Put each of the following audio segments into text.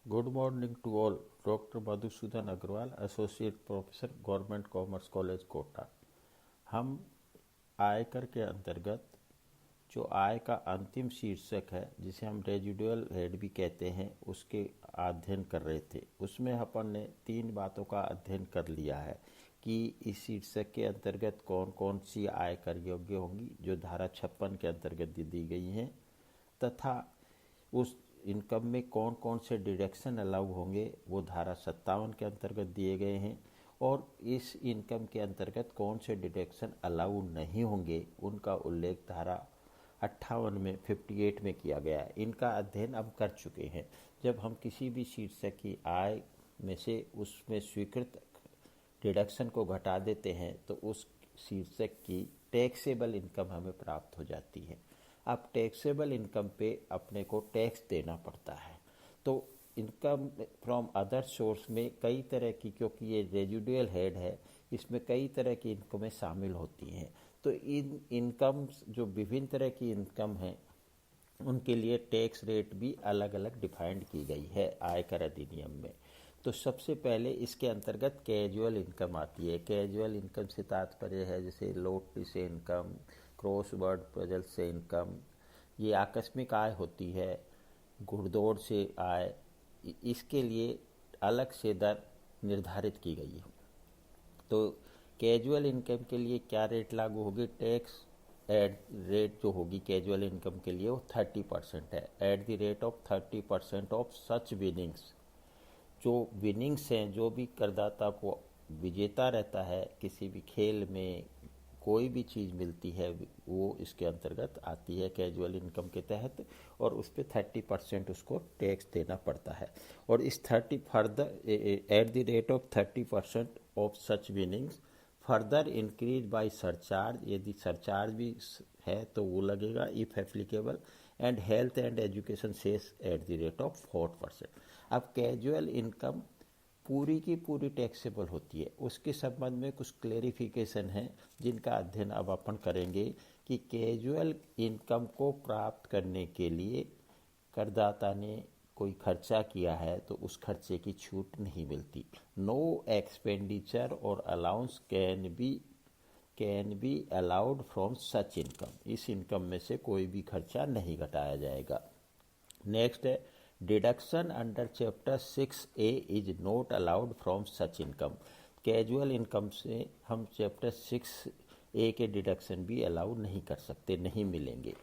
Good morning to all. Doctor Madhusudan Agrawal, associate professor, government commerce college Kota. हम आयकर के अंतर्गत जो आय का अंतिम शीर्षक है, जिसे हम रेजिडुअल हेड भी कहते हैं, उसके अध्ययन कर रहे थे। उसमें अपन ने 3 बातों का अध्ययन कर लिया है कि इस शीर्षक के अंतर्गत कौन कौन सी आय कर योग्य होंगी, जो धारा 56 के अंतर्गत दी गई हैं, तथा उस इनकम में कौन कौन से डिडक्शन अलाउ होंगे, वो धारा 57 के अंतर्गत दिए गए हैं। और इस इनकम के अंतर्गत कौन से डिडक्शन अलाउ नहीं होंगे, उनका उल्लेख धारा 58 में 58 में किया गया है। इनका अध्ययन अब कर चुके हैं। जब हम किसी भी शीर्षक की आय में से उसमें स्वीकृत डिडक्शन को घटा देते हैं तो उस शीर्षक की टैक्सेबल इनकम हमें प्राप्त हो जाती है। अब टैक्सेबल इनकम पे अपने को टैक्स देना पड़ता है। तो इनकम फ्रॉम अदर सोर्स में कई तरह की, क्योंकि ये रेजिडुअल हेड है, इसमें कई तरह की इनकमें शामिल होती हैं। तो इन इनकम जो विभिन्न तरह की इनकम हैं, उनके लिए टैक्स रेट भी अलग अलग डिफाइंड की गई है आयकर अधिनियम में। तो सबसे पहले इसके अंतर्गत कैजुअल इनकम आती है। कैजुअल इनकम से तात्पर्य है जैसे लॉटरी से इनकम, क्रॉस वर्ड पजल से इनकम, ये आकस्मिक आय होती है, घुड़दौड़ से आय। इसके लिए अलग से दर निर्धारित की गई है। तो कैजुअल इनकम के लिए क्या रेट लागू होगी? टैक्स एट रेट जो होगी कैजुअल इनकम के लिए वो 30% है। Eight the rate of 30% of such winnings. जो विनिंग्स हैं, जो भी करदाता को विजेता रहता है किसी भी खेल में, कोई भी चीज़ मिलती है, वो इसके अंतर्गत आती है कैजुअल इनकम के तहत, और उस पर 30% उसको टैक्स देना पड़ता है। और इस 30 further at the rate of 30% of such winnings further increase by surcharge, यदि सरचार्ज भी है तो वो लगेगा if applicable, and health and education cess at the rate of 4%। अब कैजुअल इनकम पूरी की पूरी टैक्सेबल होती है। उसके संबंध में कुछ क्लेरिफिकेशन है जिनका अध्ययन अब अपन करेंगे कि कैजुअल इनकम को प्राप्त करने के लिए करदाता ने कोई खर्चा किया है तो उस खर्चे की छूट नहीं मिलती। नो एक्सपेंडिचर और allowance can be allowed from such income. इस इनकम में से कोई भी खर्चा नहीं घटाया जाएगा। नेक्स्ट है deduction under chapter 6A is not allowed from such income. Casual income से हम चैप्टर 6A के डिडक्शन भी अलाउ नहीं कर सकते, नहीं मिलेंगे।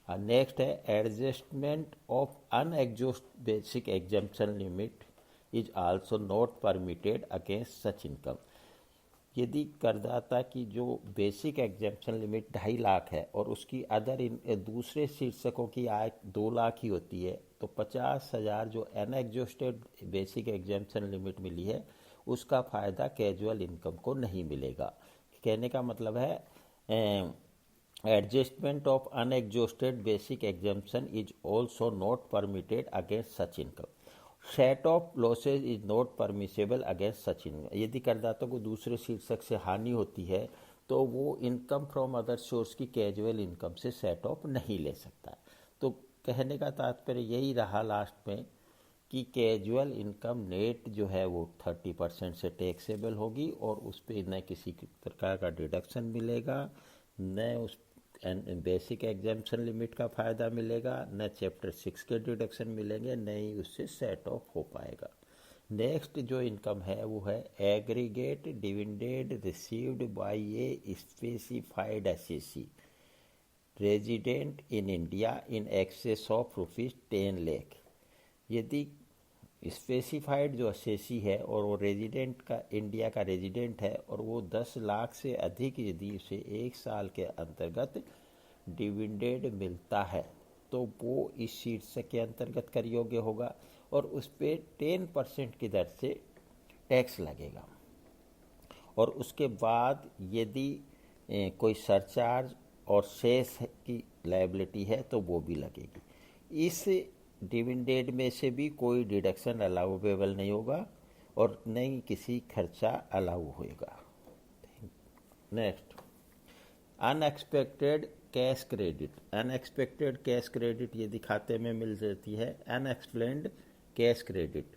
नेक्स्ट है adjustment of unexhausted basic exemption limit is also not permitted against such income. यदि करदाता की जो बेसिक एग्जेम्पशन लिमिट 2.5 लाख है और उसकी अदर दूसरे शीर्षकों की आय 2 लाख ही होती है, तो 50,000 जो अनएग्जॉस्टेड बेसिक एग्जेम्पशन लिमिट मिली है उसका फ़ायदा कैजुअल इनकम को नहीं मिलेगा। कहने का मतलब है adjustment of unexhausted basic exemption is also not permitted against such income. Set of losses is not permissible against such income. यदि करदाता को दूसरे शीर्षक से हानि होती है तो वो इनकम फ्रॉम अदर सोर्स की कैजुअल इनकम से सेट ऑफ नहीं ले सकता। तो कहने का तात्पर्य यही रहा लास्ट में कि कैजुअल इनकम नेट जो है वो 30% से टैक्सेबल होगी और उस पर न किसी प्रकार का डिडक्शन मिलेगा, न उस बेसिक एग्जाम्पशन लिमिट का फ़ायदा मिलेगा, न चैप्टर 6 के डिडक्शन मिलेंगे, न ही उससे सेट ऑफ हो पाएगा। नेक्स्ट जो इनकम है वो है aggregate dividend received by a specified SSC resident in India in excess of ₹10 lakh. यदि स्पेसिफाइड जो एसएसी है और वो रेजिडेंट का, इंडिया का रेजिडेंट है, और वो 10 लाख से अधिक यदि उसे 1 साल के अंतर्गत डिविडेंड मिलता है तो वो इस शीर्षक के अंतर्गत कर योग्य होगा और उस पर 10% की दर से टैक्स लगेगा। और उसके बाद यदि कोई सरचार्ज और सेस की लायबिलिटी है तो वो भी लगेगी। इस डिविडेंड में से भी कोई डिडक्शन अलाउेबल नहीं होगा और न ही किसी खर्चा अलाउ होएगा। Next unexpected cash credit. Unexpected cash credit यदि खाते में मिल जाती है, unexplained cash credit,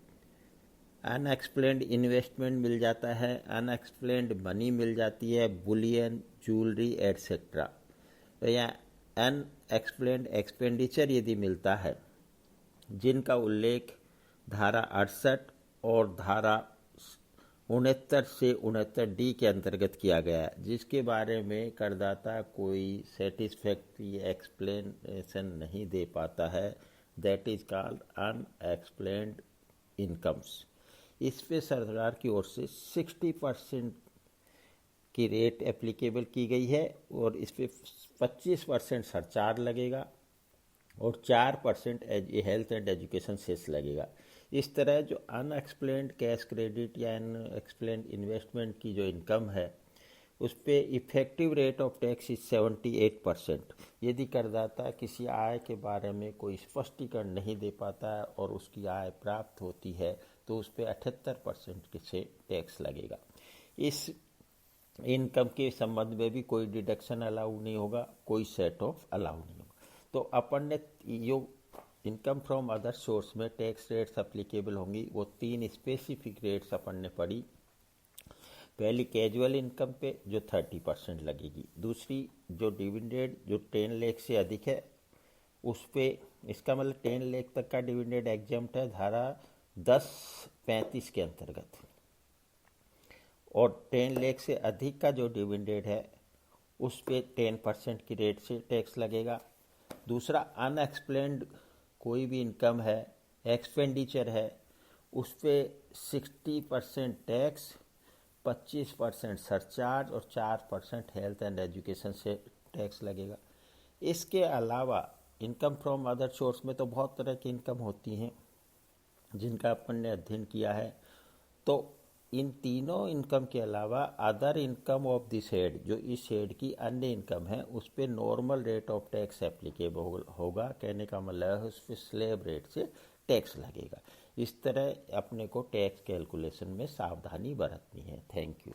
unexplained investment मिल जाता है, अनएक्सप्लेन्ड मनी मिल जाती है, बुलियन, ज्वेलरी एटसेट्रा। तो यहाँ अनएक्सप्लेन्ड एक्सपेंडिचर यदि मिलता है जिनका उल्लेख धारा 68 और धारा 69 से 69D के अंतर्गत किया गया है, जिसके बारे में करदाता कोई सेटिस्फैक्ट्री एक्सप्लेनेशन नहीं दे पाता है, that is called unexplained incomes. इस पे सरकार की ओर से 60% की रेट एप्लीकेबल की गई है और इस पे 25% सरचार्ज लगेगा और 4% हेल्थ एंड एजुकेशन सेस लगेगा। इस तरह जो अनएक्सप्लेन्ड कैश क्रेडिट या अनएक्सप्लेन्ड इन्वेस्टमेंट की जो इनकम है उस पे effective rate of tax is 78%। यदि करदाता किसी आय के बारे में कोई स्पष्टीकरण नहीं दे पाता है और उसकी आय प्राप्त होती है तो उस पे 78% से टैक्स लगेगा। इस इनकम के संबंध में भी कोई डिडक्शन अलाउ नहीं होगा, कोई सेट ऑफ अलाउ नहीं होगा। तो अपन ने जो इनकम फ्रॉम अदर सोर्स में टैक्स रेट्स अप्लीकेबल होंगी वो 3 स्पेसिफिक रेट्स अपन ने पढ़ी। पहली कैजुअल इनकम पे जो 30% लगेगी, दूसरी जो डिविडेंड जो 10 लाख से अधिक है उस पे, इसका मतलब 10 लाख तक का डिविडेंड एग्जम्प्ट है धारा 10(35) के अंतर्गत, और 10 लाख से अधिक का जो डिविडेंड है उस पे 10% की रेट से टैक्स लगेगा। दूसरा अनएक्सप्लेन्ड कोई भी इनकम है, एक्सपेंडिचर है, उस पे 60% टैक्स, 25% सरचार्ज और 4% हेल्थ एंड एजुकेशन से टैक्स लगेगा। इसके अलावा इनकम फ्रॉम अदर सोर्स में तो बहुत तरह की इनकम होती हैं जिनका अपन ने अध्ययन किया है। तो इन तीनों इनकम के अलावा other income of this head, जो इस हेड की अन्य इनकम है, उस पर normal rate of tax applicable होगा। कहने का मतलब है उस पर स्लैब रेट से टैक्स लगेगा। इस तरह अपने को टैक्स कैलकुलेशन में सावधानी बरतनी है। Thank you.